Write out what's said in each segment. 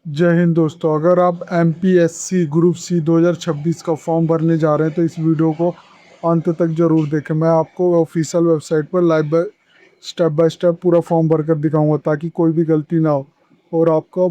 जय हिंद दोस्तों। अगर आप एमपीएससी ग्रुप सी 2026 का फॉर्म भरने जा रहे हैं तो इस वीडियो को अंत तक जरूर देखें। मैं आपको ऑफिशियल वेबसाइट पर लाइव स्टेप बाय स्टेप पूरा फॉर्म भरकर दिखाऊंगा ताकि कोई भी गलती ना हो और आपका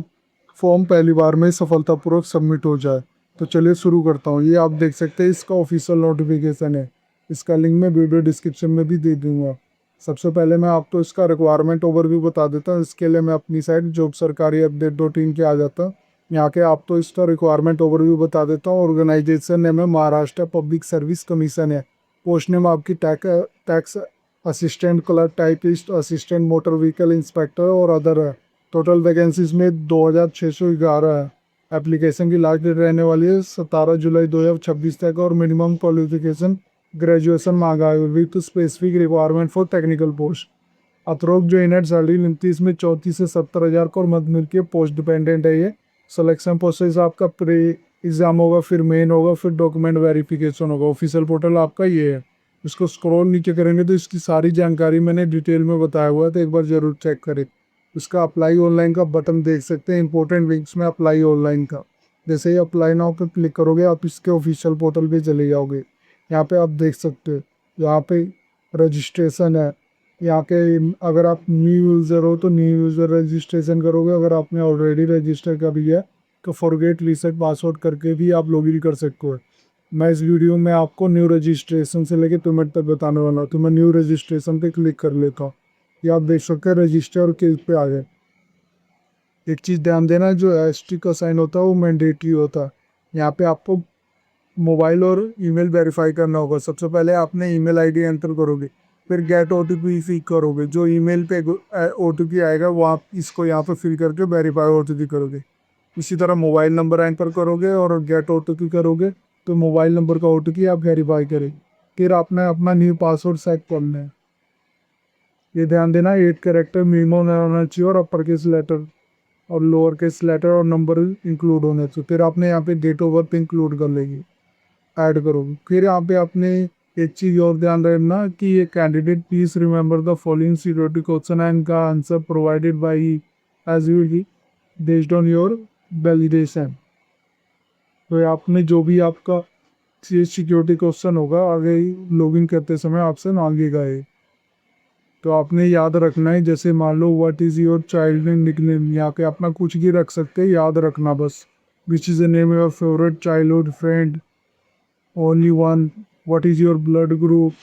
फॉर्म पहली बार में ही सफलतापूर्वक सबमिट हो जाए। तो चलिए शुरू करता हूँ। ये आप देख सकते हैं, इसका ऑफिशियल नोटिफिकेशन है। इसका लिंक मैं वीडियो डिस्क्रिप्शन में भी दे दूंगा। सबसे पहले मैं आपको इसका रिक्वायरमेंट ओवरव्यू बता देता हूँ। इसके लिए मैं अपनी साइट जॉब सरकारी अपडेट डॉट इन के आ जाता हूँ। यहाँ के आपको इसका रिक्वायरमेंट ओवरव्यू बता देता हूँ। ऑर्गेनाइजेशन नेम है महाराष्ट्र पब्लिक सर्विस कमीशन है। पोस्ट नेम आपकी tax assistant, colour typist, assistant motor vehicle inspector और अदर है। टोटल वैकेंसीज में 2611 है। एप्लीकेशन की लास्ट डेट रहने वाली है 17 जुलाई 2026 तक और मिनिमम क्वालिफिकेशन ग्रेजुएशन मांगा है with specific requirement for technical post. अथरोग जो इनर सैलरी मिलती है इसमें 34 से 70 हज़ार को और मत मिलती है। पोस्ट डिपेंडेंट है ये। सिलेक्शन प्रोसेस आपका प्री एग्जाम होगा, फिर मेन होगा, फिर डॉक्यूमेंट वेरिफिकेशन होगा। ऑफिशियल पोर्टल आपका ये है। इसको स्क्रॉल नीचे करेंगे तो इसकी सारी जानकारी मैंने डिटेल में बताया हुआ है, तो एक बार जरूर चेक करें। इसका अप्लाई ऑनलाइन का बटन देख सकते हैं, इंपॉर्टेंट लिंक्स में अप्लाई ऑनलाइन का। जैसे ही अप्लाई नाउ पे क्लिक करोगे आप इसके ऑफिशियल पोर्टल पे चले जाओगे। यहाँ पे आप देख सकते हो, यहाँ पे रजिस्ट्रेशन है। यहाँ के अगर आप न्यू यूज़र हो तो न्यू यूज़र रजिस्ट्रेशन करोगे। अगर आपने ऑलरेडी रजिस्टर कर लिया है तो फॉरगेट रीसेट पासवर्ड करके भी आप लॉगिन कर सकते हो। मैं इस वीडियो में आपको न्यू रजिस्ट्रेशन से लेकर पेमेंट तक बताने वाला हूँ, तो मैं न्यू रजिस्ट्रेशन पे क्लिक कर लेता हूँ। ये आप देख सकते हैं रजिस्टर और क्लिक पे आ गए। एक चीज़ ध्यान देना, जो एसटी का साइन होता है वो मैंडेटरी होता है। यहाँ पे आपको मोबाइल और ईमेल वेरीफाई करना होगा। सबसे पहले आपने ईमेल आईडी एंटर करोगे, फिर गेट ओटीपी फिल करोगे। जो ईमेल पे ओटीपी आएगा वो आप इसको यहाँ पे फिल करके वेरीफाई ओटीपी करोगे। इसी तरह मोबाइल नंबर एंटर करोगे और गेट ओटीपी करोगे, तो मोबाइल नंबर का ओटीपी आप वेरीफाई करेंगे। फिर आपने अपना न्यू पासवर्ड सेट करना है। ये ध्यान देना, 8 कैरेक्टर मिनिमम होना चाहिए और अपर केस लेटर और लोअर केस लेटर और नंबर इंक्लूड होने चाहिए। फिर आपने यहाँ पे डेट ऑफ बर्थ इंक्लूड कर लेगी, ऐड करोगे। फिर यहाँ पे आपने एक चीज़ और ध्यान रखना कि ये candidate please remember the following security question and का answer provided by as you based on your validation. तो आपने जो भी आपका सिक्योरिटी क्वेश्चन होगा आगे लॉगिन करते समय आपसे मांगेगा ये, तो आपने याद रखना है। जैसे मान लो what is your child name nickname, यहाँ पे अपना कुछ भी रख सकते हैं, याद रखना बस। Which is the name your favourite childhood friend, only one. What is your blood group?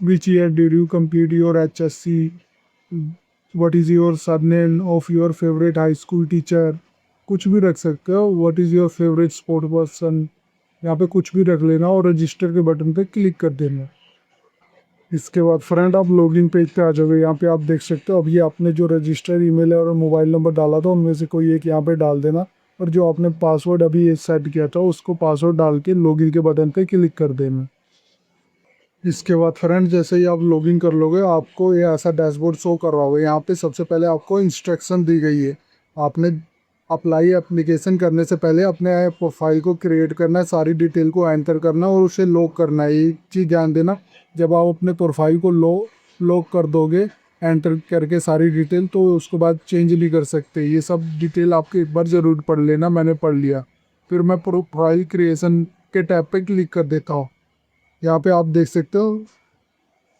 Which year did you complete your HSC? What is your surname of your favorite high school teacher? कुछ भी रख सकते हो। What is your favorite sport person? यहाँ पे कुछ भी रख लेना और रजिस्टर के बटन पे क्लिक कर देना। इसके बाद फ्रेंड आप लॉगिन पेज पे आ जाओगे। यहाँ पे आप देख सकते हो अभी आपने जो रजिस्टर ईमेल और मोबाइल नंबर डाला था उनमें से कोई एक यहाँ पे डाल देना, और जो आपने पासवर्ड अभी सेट किया था उसको पासवर्ड डाल के लॉगिन के बटन पे क्लिक कर देना। इसके बाद फ्रेंड जैसे ही आप लॉगिन कर लोगे आपको ये ऐसा डैशबोर्ड शो कर रहा होगा। यहाँ पे सबसे पहले आपको इंस्ट्रक्शन दी गई है। आपने अप्लाई एप्लीकेशन करने से पहले अपने प्रोफाइल को क्रिएट करना है, सारी डिटेल को एंटर करना है और उसे लॉक करना है। एक चीज़ ध्यान देना, जब आप अपने प्रोफाइल को लॉक कर दोगे एंटर करके सारी डिटेल, तो उसके बाद चेंज नहीं कर सकते। ये सब डिटेल आपके एक बार ज़रूर पढ़ लेना, मैंने पढ़ लिया। फिर मैं प्रोफाइल क्रिएशन के टैब पे क्लिक कर देता हूँ। यहाँ पे आप देख सकते हो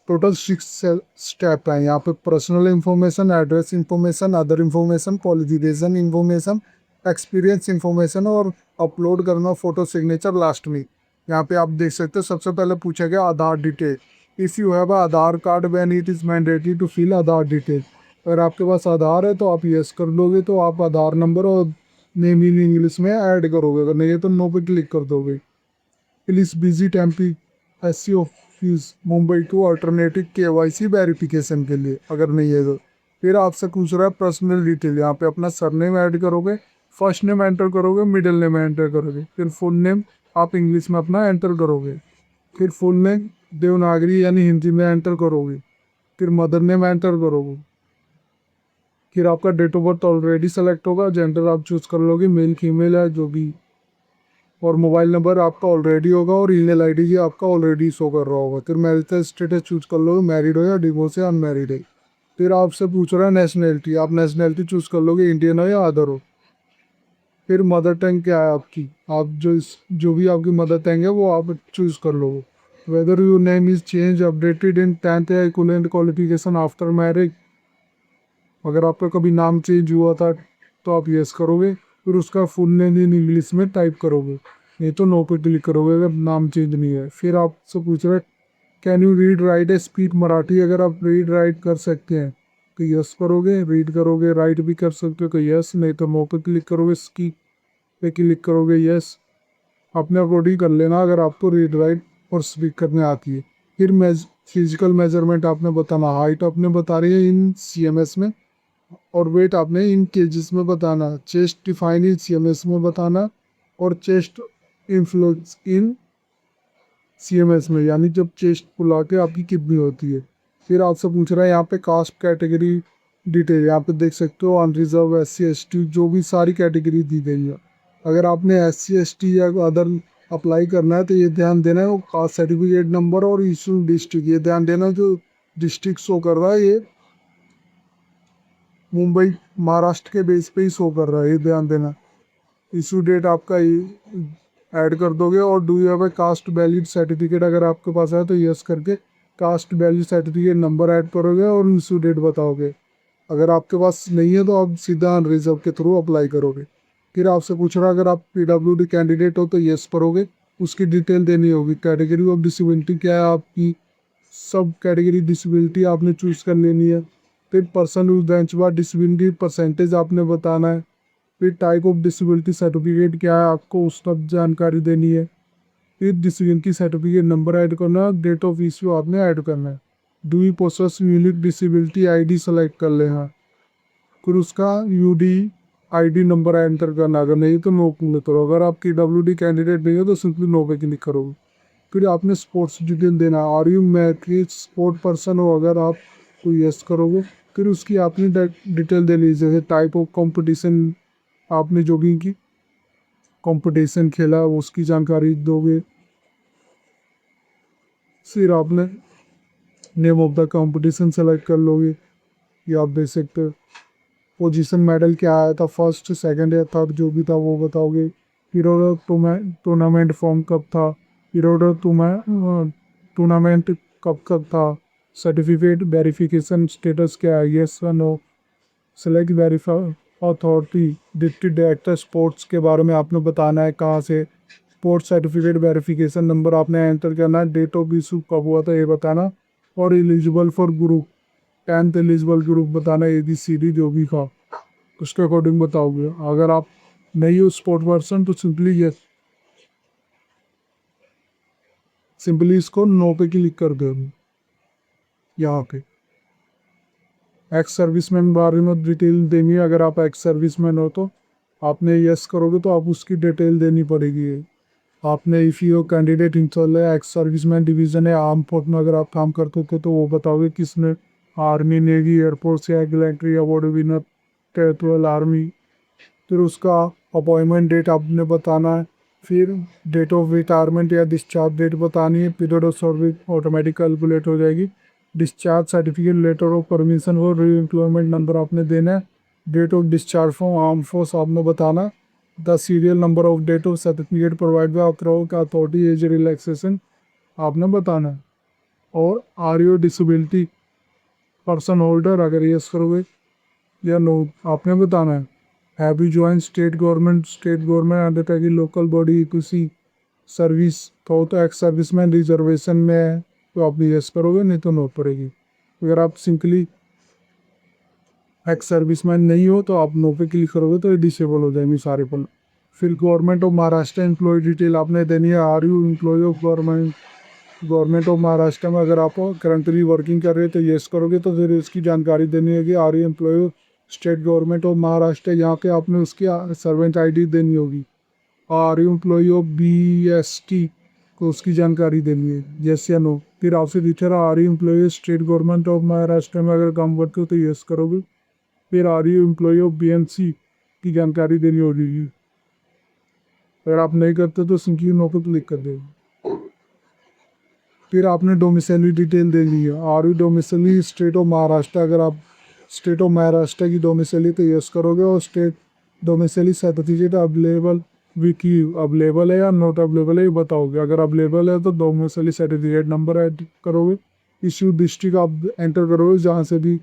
टोटल 6 स्टेप हैं। यहाँ पे personal information, address information, other information, qualification information, experience information और अपलोड करना फोटो सिग्नेचर लास्ट में। यहाँ पे आप देख सकते हो सबसे पहले पूछा गया Aadhaar detail. If you have Aadhaar card when it is mandatory to fill Aadhaar detail. अगर आपके पास आधार है तो आप यस कर लोगे, तो आप आधार नंबर और नेम इन इंग्लिश में ऐड करोगे। अगर नहीं है तो नो पे क्लिक कर दोगे। Please visit MP S office Mumbai to alternative KYC verification के लिए, अगर नहीं है तो। फिर आपसे पूछ रहा है पर्सनल डिटेल। यहाँ पे अपना सरनेम ऐड करोगे, फर्स्ट नेम एंटर करोगे, मिडिल नेम एंटर करोगे, फिर फुल नेम आप इंग्लिश में अपना एंटर करोगे, फिर फुल नेम देवनागरी यानी हिंदी में एंटर करोगे, फिर मदर नेम एंटर करोगे। फिर आपका date of birth already select होगा, जेंडर आप चूज़ कर लोगे, मेल फीमेल है जो भी, और मोबाइल नंबर आपका ऑलरेडी होगा और ईमेल आईडी भी आपका ऑलरेडी शो कर रहा होगा। फिर मैरिटल स्टेटस चूज कर लो, मैरिड हो या डिवोर्स या अनमैरिड है। फिर आपसे पूछ रहा है नेशनैलिटी, आप नेशनैलिटी चूज़ कर लोगे, इंडियन हो या अदर हो। फिर मदर टंग क्या है आपकी, आप जो भी आपकी मदर टंग है वो आप चूज़ कर लो। Whether your name is change updated in 10th या इक्विवेलेंट क्वालिफिकेशन आफ्टर मैरिज, अगर आपका कभी नाम चेंज हुआ था तो आप यस करोगे, फिर उसका फुल नेम इन इंग्लिश में टाइप करोगे, नहीं तो नो पे क्लिक करोगे अगर नाम चेंज नहीं है। फिर आपसे पूछ रहे can you read write A speak Marathi, अगर आप रीड राइट कर सकते हैं तो यस करोगे, रीड करोगे, राइट भी कर सकते हो तो यस, नहीं तो नो पे क्लिक करोगे, स्पीक पे क्लिक करोगे यस। अपने अकॉर्डिंग कर लेना अगर आपको रीड राइट और स्पीक करने आती है। फिर फिजिकल मेजरमेंट आपने बताना, हाइट आपने बता रही है इन सीएमएस में, और वेट आपने इन केजेस में बताना, चेस्ट डिफाइन इन सीएमएस में बताना, और चेस्ट इन्फ्लुएंस इन सीएमएस में, यानी जब चेस्ट फुला के आपकी कितनी होती है। फिर आपसे पूछ रहा है यहाँ पे कास्ट कैटेगरी डिटेल, यहाँ पे देख सकते हो अनरिजर्व, SC ST, जो भी सारी कैटेगरी दी गई है। अगर आपने SC ST या अदर अप्लाई करना है तो ये ध्यान देना है वो कास्ट सर्टिफिकेट नंबर और इशू डिस्ट्रिक्ट, ये ध्यान देना जो डिस्ट्रिक्ट शो कर रहा है ये मुंबई महाराष्ट्र के बेस पे ही शो कर रहा है, ये ध्यान देना। इशू डेट आपका ऐड कर दोगे, और do you have a caste valid certificate, अगर आपके पास है तो यस करके caste valid certificate number add करोगे और इशू डेट बताओगे। अगर आपके पास नहीं है तो आप सीधा रिजर्व के थ्रू अप्लाई करोगे। फिर आपसे पूछ रहा है अगर आप PWD कैंडिडेट हो तो यस करोगे, उसकी डिटेल देनी होगी, कैटेगरी ऑफ डिसेबिलिटी क्या है आपकी, सब कैटेगरी डिसेबिलिटी आपने चूज़ कर लेनी है। फिर person with benchmark disability percentage आपने बताना है। फिर टाइप ऑफ डिसेबिलिटी सर्टिफिकेट क्या है आपको उस सब जानकारी देनी है। फिर डिसेबिलिटी सर्टिफिकेट नंबर ऐड करना है, डेट ऑफ इश्यू आपने ऐड करना है। Do you possess unique disability ID select कर लेना, फिर उसका UDID नंबर एंटर करना, अगर नहीं तो नो क्लिक करो, अगर आप PWD कैंडिडेट नहीं हो तो सिंपली नो पे क्लिक करोगे। फिर आपने स्पोर्ट्स डिटेल देना, are you matric sport person हो अगर आप तो यस करोगे। फिर उसकी आपने डिटेल दे लीजिए, जैसे टाइप ऑफ कंपटीशन आपने जो भी की कंपटीशन खेला उसकी जानकारी दोगे। फिर आपने name of the competition select कर लोगे, ये आप देख सकते हो। पोजीशन मेडल क्या आया था, फर्स्ट सेकंड या थर्ड जो भी था वो बताओगे। फिर टूर्नामेंट फॉर्म कब था, फिर टूर्नामेंट कब कब था, सर्टिफिकेट वेरिफिकेशन स्टेटस क्या है, येस या no. Select verify authority, district director sports के बारे में आपने बताना है कहाँ से। स्पोर्ट्स सर्टिफिकेट वेरिफिकेशन नंबर आपने एंटर करना है, डेट ऑफ इशू कब हुआ था ये बताना, और eligible for group 10th eligible group बताना, ABCD जो भी था उसके अकॉर्डिंग बताओगे। अगर आप नहीं हो स्पोर्ट पर्सन तो सिंपली इसको नो पे क्लिक कर दो यहाँ पे। एक्स सर्विसमैन बारे में डिटेल देनी है, अगर आप एक्स सर्विसमैन हो तो आपने यस करोगे तो आप उसकी डिटेल देनी पड़ेगी। आपने इफ़ यू कैंडिडेट इंस्टॉल है एक्स सर्विसमैन डिवीज़न है आर्म फोर्स में अगर आप काम करते थे तो वो बताओगे किसने, आर्मी, नेवी, एयरफोर्स या gallantry award winner, territorial army. फिर उसका अपॉइंटमेंट डेट आपने बताना है। फिर डेट ऑफ रिटायरमेंट या डिस्चार्ज डेट बतानी है, period of service automatic calculate हो जाएगी। Discharge certificate, letter of permission और री एम्प्लॉयमेंट नंबर आपने देना है। Date of discharge from arm force आपने बताना, the serial number of date of certificate provide by authority, age relaxation आपने बताना है, और are you disability person holder अगर यस करोगे या नो आपने बताना है। Have you join state government undertaking local body किसी सर्विस तो एक्स सर्विसमैन रिजर्वेशन में है तो आप यस करोगे, नहीं तो नो पड़ेगी। अगर आप सिंपली एक्स सर्विसमैन नहीं हो तो आप नो पे क्लिक करोगे तो ये डिसेबल हो जाएंगे सारे पल। फिर government of Maharashtra employ detail आपने देनी है, are you employ of government of Maharashtra में अगर आप करंटली वर्किंग कर रहे हो तो येस करोगे, तो फिर इसकी जानकारी देनी है कि are you employ state government of Maharashtra, यहाँ के आपने उसकी सर्वेंट ID देनी होगी। Are you employ of BST को उसकी जानकारी देनी है, येस या नो। फिर आपसे पूछा रहा are you employ state government of Maharashtra में अगर काम करते हो तो येस करोगे। फिर are you employ of BMC की जानकारी देनी होगी, अगर आप नहीं करते तो सिंपली नो पर क्लिक कर देंगे। फिर आपने डोमिसाइली डिटेल दे दी है, are you domicile state of Maharashtra, अगर आप स्टेट ऑफ महाराष्ट्र की डोमिसाइली तो यस करोगे और स्टेट डोमिसाइली सर्टिफिकेट अवेलेबल विकी अवेलेबल है या नॉट अवेलेबल है ये बताओगे। अगर अवेलेबल है तो डोमिसाइली सर्टिफिकेट नंबर ऐड करोगे। इशू डिस्ट्रिक्ट आप एंटर करोगे जहाँ से भी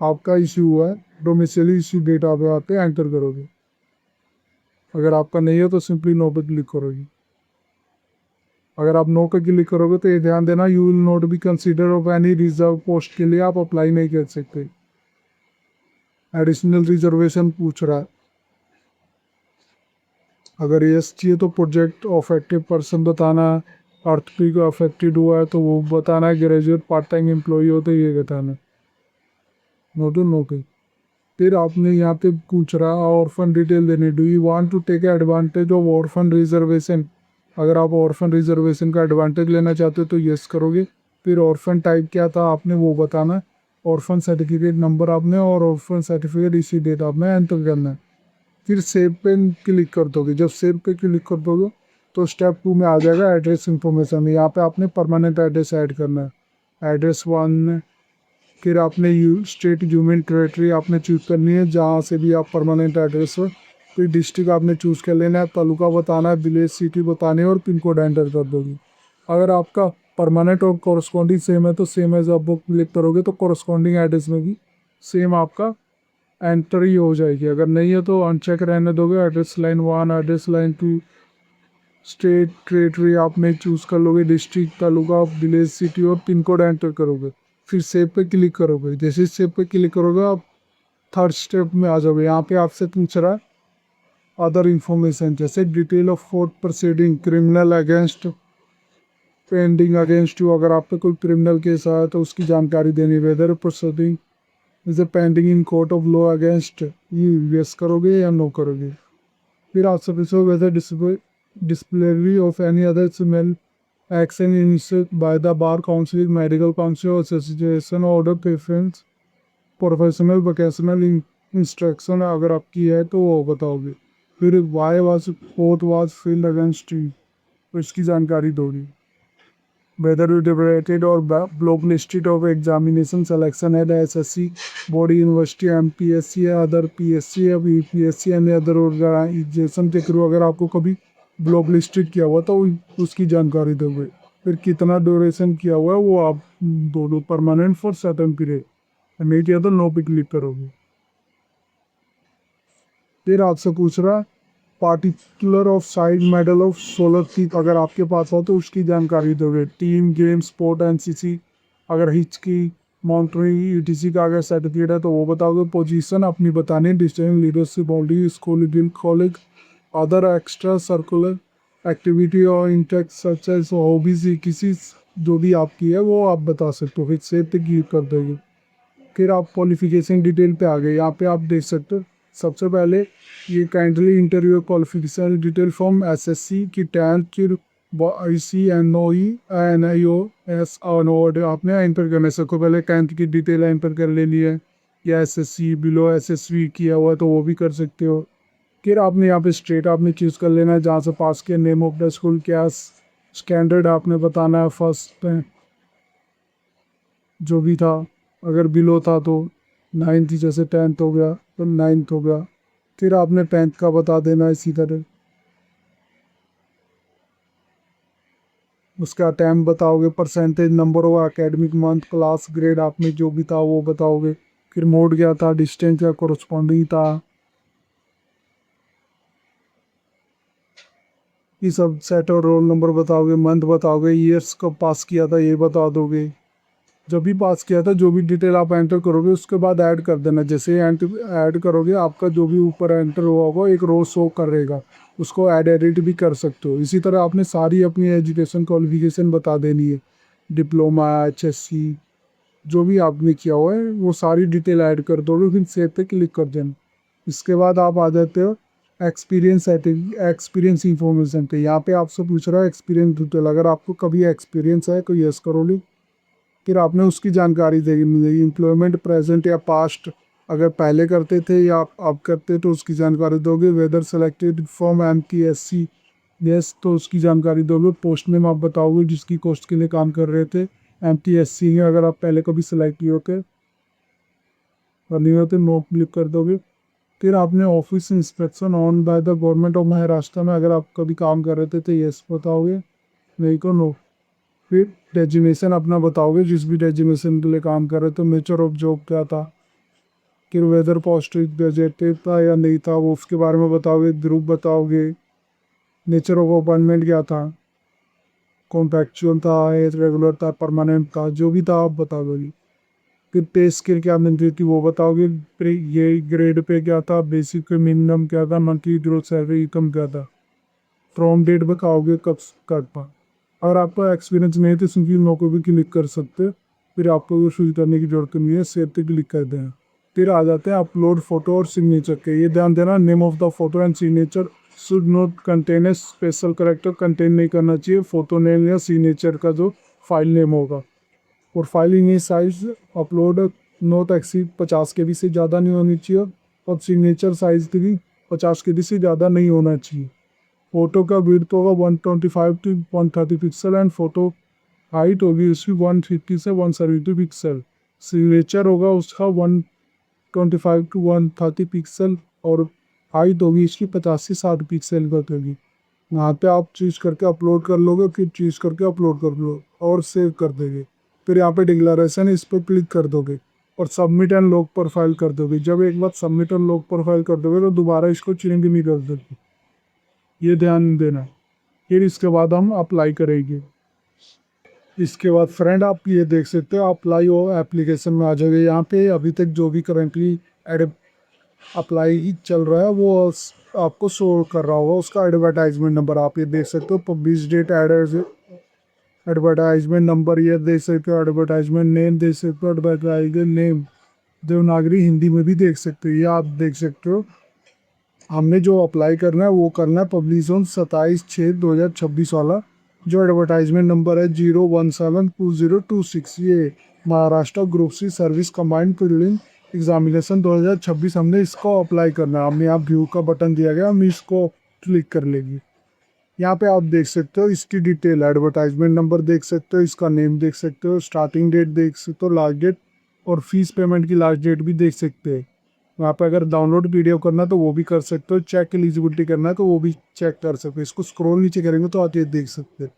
आपका इशू हुआ है, डोमिसाइली इशू डेट आप यहाँ पे एंटर करोगे। अगर आपका नहीं है तो सिंपली नो पे क्लिक करोगे। अगर आप नो पे क्लिक करोगे तो ये ध्यान देना, you will not be consider of any reserve post के लिए आप अप्लाई नहीं कर सकते। एडिशनल रिजर्वेशन पूछ रहा है। अगर यस चाहिए तो प्रोजेक्ट अफेक्टिव पर्सन बताना है, अर्थक्वेक अफेक्टेड हुआ है तो वो बताना है, ग्रेजुएट पार्ट टाइम एम्प्लॉई हो तो ये बताना है। नो टू नो पे। फिर आपने यहाँ पे पूछ रहा है ऑर्फन डिटेल देने, do you want to take advantage of orphan reservation. अगर आप ऑर्फन रिजर्वेशन का एडवांटेज लेना चाहते हो तो यस करोगे। फिर ऑर्फन टाइप क्या था आपने वो बताना है, ऑर्फन सर्टिफिकेट नंबर आपने और ऑर्फन सर्टिफिकेट इसी डेट आपने एंटर करना है। फिर सेव पे क्लिक कर दोगे। जब सेव पे क्लिक कर दोगे तो स्टेप 2 में आ जाएगा एड्रेस इंफॉर्मेशन। यहाँ पे आपने परमानेंट एड्रेस ऐड करना है, एड्रेस 1। फिर आपने स्टेट यूनियन टेरेटरी आपने चूज़ करनी है जहाँ से भी आप परमानेंट एड्रेस हो। फिर डिस्ट्रिक्ट आपने चूज़ कर लेना है, तालुका बताना है, विलेज सिटी बताने और पिन कोड एंटर कर दोगे। अगर आपका परमानेंट और कॉरस्पॉन्डिंग सेम है तो सेम एज आप क्लिक करोगे तो कॉरस्पॉन्डिंग एड्रेस में भी सेम आपका एंटर ही हो जाएगी। अगर नहीं है तो अनचेक रहने दोगे। Address line 1, address line 2, state territory आपने चूज़ कर लोगे, डिस्ट्रिक्ट, तालुका, विलेज सिटी और पिन कोड एंटर करोगे। फिर सेव पे क्लिक करोगे। जैसे सेव पे क्लिक करोगे आप थर्ड स्टेप में आ जाओगे। यहाँ पे आपसे पूछ रहा है अदर इन्फॉर्मेशन, जैसे detail of court proceeding, criminal against pending against you. अगर आप पे कोई क्रिमिनल केस आया तो उसकी जानकारी देनी। Whether proceeding is pending in court of law against you, yes करोगे या नो करोगे। फिर आपसे पूछो whether disciplinary of any other similar action initiate by the bar council, medical council association, order preference, professional vocational instruction अगर आपकी है तो वो बताओगे। फिर why was court was filed against you तो इसकी जानकारी दोगी। Whether you debarred or block listed of examination selection eight SSC body university MPSC या अदर पीएससी या बीपीएससी एंड अदर ऑर्गेनाइजेशन के थ्रू अगर आपको कभी ब्लॉक लिस्टेड किया हुआ तो उसकी जानकारी दोगे। फिर कितना ड्यूरेशन किया हुआ है वो आप दोनों परमानेंट फॉर सर्टेन पीरियड, नहीं किया तो नो पे क्लिक करोगे। फिर आपसे पूछ रहा particular of side medal of solar thief अगर आपके पास हो तो उसकी जानकारी दोगे। टीम गेम स्पोर्ट एनसीसी अगर हिच की माउंट्री ईटीसी का अगर सर्टिफिकेट है तो वो बताओगे। पोजीशन अपनी बतानी, distance leadership body school drill college other extra circular activity और इंटेक्ट सच एज हॉबीज किसी जो भी आपकी है वो आप बता सकते हो। फिर सेव पे क्लिक कर दोगे। फिर आप क्वालिफिकेशन डिटेल पे आ गए। यहाँ पे आप देख सकते हो सबसे पहले ये kindly interview qualification detail from SSC की 10th ICNOE NIOS और आपने एंटर करने सबको पहले 10th की डिटेल एंटर कर लेनी है, या एसएससी बिलो एसएसवी किया हुआ है तो वो भी कर सकते हो। फिर आपने यहाँ पे स्टेट आपने चूज़ कर लेना है जहाँ से पास किया, नेम ऑफ द स्कूल क्या, स्टैंडर्ड आपने बताना है फर्स्ट में जो भी था, अगर बिलो था तो 9th जैसे 10th हो गया तो 9th हो गया। फिर आपने 10th का बता देना इसी तरह। उसका टाइम बताओगे, परसेंटेज नंबर होगा, एकेडमिक मंथ क्लास ग्रेड आपने जो भी था वो बताओगे। फिर मोड क्या था, डिस्टेंस या कोरस्पॉन्डिंग था, ये सब सेट और रोल नंबर बताओगे, मंथ बताओगे, ईयर्स कब पास किया था ये बता दोगे। जब भी पास किया था जो भी डिटेल आप एंटर करोगे उसके बाद ऐड कर देना। जैसे ऐड करोगे आपका जो भी ऊपर एंटर हुआ होगा एक रो शो करेगा, उसको ऐड एडिट भी कर सकते हो। इसी तरह आपने सारी अपनी एजुकेशन क्वालिफिकेशन बता देनी है, डिप्लोमा HSC जो भी आपने किया हुआ है वो सारी डिटेल ऐड कर दोगे। फिर सेव पे क्लिक कर देना। इसके बाद आप आ जाते हो एक्सपीरियंस इंफॉर्मेशन पे। यहाँ पे आपसे पूछ रहा है एक्सपीरियंस डिटेल, अगर आपको कभी एक्सपीरियंस है तो यस करोगे। फिर आपने उसकी जानकारी देगी मिलेगी, एम्प्लॉयमेंट प्रेजेंट या पास्ट अगर पहले करते थे या आप अब करते तो उसकी जानकारी दोगे। Whether selected from MPSC yes तो उसकी जानकारी दोगे। पोस्ट नेम आप बताओगे जिसकी पोस्ट के लिए काम कर रहे थे, MPSC है अगर आप पहले कभी सेलेक्ट किए होते। और नहीं होते नो क्लिक कर दोगे। फिर आपने office inspection on by the government of Maharashtra में अगर आप कभी काम कर रहे थे तो यस बताओगे, नहीं को नो। फिर डेजिग्नेशन अपना बताओगे, जिस भी डेजिग्नेशन के लिए काम कर रहे थे। नेचर ऑफ जॉब क्या था, कि वेदर पोस्ट ग्रेजुएटेड था या नहीं था, वो उसके बारे में बताओगे। ग्रुप बताओगे। नेचर ऑफ अपॉइंटमेंट क्या था, कॉन्ट्रैक्चुअल था, रेगुलर था, परमानेंट था, जो भी था आप बता दोगे। फिर पे स्केल क्या मिलती थी वो बताओगे। फिर ये ग्रेड पे क्या था, बेसिक मिनिमम क्या था, मंथली ग्रोथ सैलरी इनकम क्या था। फ्रॉम डेट बताओगे कब कर पा। अगर आपका एक्सपीरियंस नहीं है तो सिंपली नो को भी क्लिक कर सकते हो। फिर आपको वो शुरू करने की जरूरत नहीं है, सेव पे क्लिक कर देना। फिर आ जाते हैं अपलोड फोटो और सिग्नेचर के। ये ध्यान देना, name of the photo and signature should not contain a special character, contain नहीं करना चाहिए फोटो नेम या सिग्नेचर का जो फाइल नेम होगा। और filing size upload note exceed 50 KB से ज़्यादा नहीं होनी चाहिए। और सिग्नेचर साइज भी 50 KB से ज़्यादा नहीं होना चाहिए। फोटो का विड्थ होगा 125 to 130 pixel and photo height होगी उसकी 150 से 170 पिक्सल। सिग्नेचर होगा उसका 125 to 130 पिक्सल और हाइट होगी इसकी 50 से 60 पिक्सल का होगी। यहाँ पे आप चीज करके अपलोड कर लोगे, फिर चीज करके अपलोड कर लो और सेव कर देंगे। फिर यहाँ पे डिक्लेरेशन इस पर क्लिक कर दोगे और सबमिट एंड लॉग प्रोफाइल कर दोगे। जब एक बार सबमिट एंड लॉग प्रोफाइल कर दोगे तो दोबारा इसको चेंज नहीं कर दोगे, ये ध्यान देना। फिर इसके बाद हम अप्लाई करेंगे। इसके बाद फ्रेंड आप ये देख सकते हो अप्लाई हो एप्लीकेशन में आ जाएगा। यहाँ पे अभी तक जो भी करेंटली एड अप्लाई चल रहा है वो आपको शो कर रहा होगा, उसका एडवर्टाइजमेंट नंबर आप ये देख सकते हो। पब्लिश डेट एडवर्टाइजमेंट नंबर ये देख सकते हो। एडवर्टाइजमेंट नेम देख सकते हो। एडवर्टाइजमेंट नेम देवनागरी हिंदी में भी देख सकते हो, ये आप देख सकते हो। हमने जो अप्लाई करना है वो करना है पब्लिश ऑन 27/6/2026 वाला। जो एडवर्टाइजमेंट नंबर है 0172026, ये Maharashtra group C service combined prelim examination 2026 हमने इसको अप्लाई करना है। हमने यहाँ व्यू का बटन दिया गया, हम इसको क्लिक कर लेंगे। यहाँ पे आप देख सकते हो इसकी डिटेल, एडवर्टाइजमेंट नंबर देख सकते हो, इसका नेम देख सकते हो, स्टार्टिंग डेट देख सकते हो, लास्ट डेट और फीस पेमेंट की लास्ट डेट भी देख सकते हैं। वहाँ पे अगर डाउनलोड पीडीएफ करना है तो वो भी कर सकते हो, चेक एलिजिबिलिटी करना है तो वो भी चेक कर सकते हो। इसको स्क्रॉल नीचे करेंगे तो आप ये देख सकते हैं।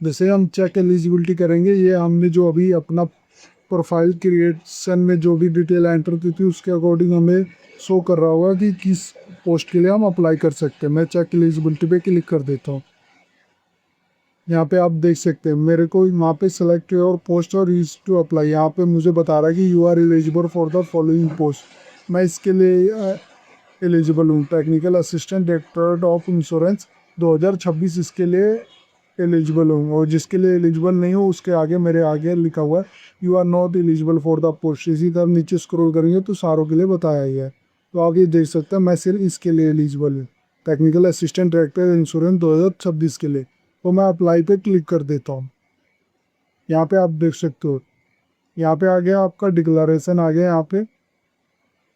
जैसे हम चेक एलिजिबिलिटी करेंगे, ये हमने जो अभी अपना प्रोफाइल क्रिएशन में जो भी डिटेल एंटर की थी उसके अकॉर्डिंग हमें शो कर रहा होगा कि किस पोस्ट के लिए हम अप्लाई कर सकते हैं। मैं चेक एलिजिबिलिटी पे क्लिक कर देता हूँ। यहाँ पे आप देख सकते हैं मेरे को वहाँ पे सेलेक्ट और पोस्ट और यूज टू अप्लाई, यहाँ पे मुझे बता रहा है कि you are eligible for the following post. मैं इसके लिए एलिजिबल हूँ। Technical assistant director of insurance 2026 इसके लिए एलिजिबल हूँ। और जिसके लिए एलिजिबल नहीं हो उसके आगे मेरे आगे लिखा हुआ है you are not eligible for the post. इसी तरह नीचे स्क्रॉल करेंगे तो सारों के लिए बताया गया है। तो आप ये देख सकते हैं मैं सिर्फ इसके लिए एलिजिबल हूँ, टेक्निकल असिस्टेंट डायरेक्टर इंश्योरेंस 2026 के लिए। तो मैं अप्लाई पे क्लिक कर देता हूँ। यहाँ पे आप देख सकते हो, यहाँ पे आ गया आपका डिक्लेरेशन आ गया। यहाँ पे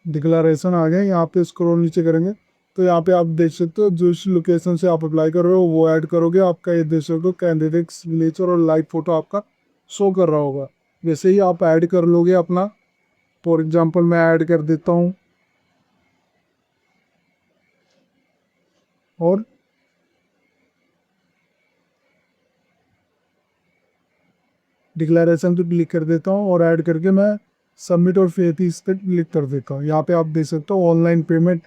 डिक्लेरेशन आ गया। यहाँ पे स्क्रॉल नीचे करेंगे तो यहाँ पे आप देख सकते हो जिस लोकेशन से आप अप्लाई कर रहे हो वो ऐड करोगे। आपका ये देख सकते हो कैंडिडेट सिग्नेचर और लाइव फोटो आपका शो कर रहा होगा। वैसे ही आप ऐड कर लोगे अपना। फॉर एग्जांपल मैं ऐड कर देता हूँ और डिक्लेरेशन पे क्लिक कर देता हूँ और ऐड करके मैं सबमिट और फीस पे क्लिक कर देता हूँ। यहाँ पे आप देख सकते हो online payment,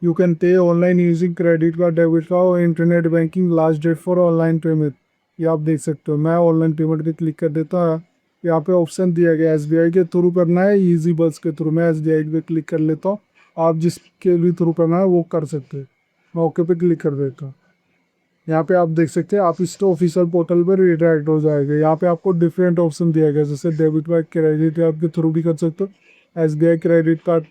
you can pay online using credit card, debit card और internet banking, last date for online payment. ये आप देख सकते हो। मैं ऑनलाइन पेमेंट पे क्लिक कर देता हूँ। यहाँ पे ऑप्शन दिया गया एसबीआई के थ्रू करना है, ईजी बस के थ्रू। मैं एसबीआई पे क्लिक कर लेता हूँ। आप जिसके भी थ्रू करना है वो कर सकते हैं। मैं ओके पे क्लिक कर देता हूँ। यहाँ पे आप देख सकते हैं आप इसके ऑफिशियल पोर्टल पर रिडायरेक्ट हो जाएगा। यहाँ पे आपको डिफरेंट ऑप्शन दिया गया जैसे डेबिट कार्ड, क्रेडिट कार्ड के थ्रू भी कर सकते हो, SBI credit card,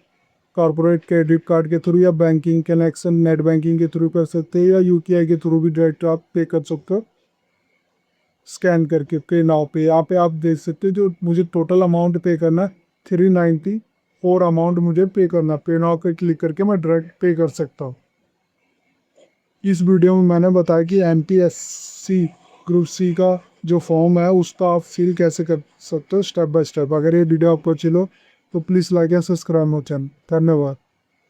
corporate credit card के थ्रू, या बैंकिंग कनेक्शन नेट बैंकिंग के थ्रू कर सकते हैं, या यूपीआई के थ्रू भी डायरेक्ट आप पे कर सकते हो स्कैन करके पे नाउ पे। यहाँ पे आप देख सकते हो जो मुझे टोटल अमाउंट पे करना है 394 अमाउंट मुझे पे करना। पे नाउ पे क्लिक करके मैं डायरेक्ट पे कर सकता हूँ। इस वीडियो में मैंने बताया कि एमपीएससी ग्रुप सी का जो फॉर्म है उसका आप फिल कैसे कर सकते हो स्टेप बाय स्टेप। अगर ये वीडियो आपको अच्छी लो तो please like and subscribe my channel. धन्यवाद।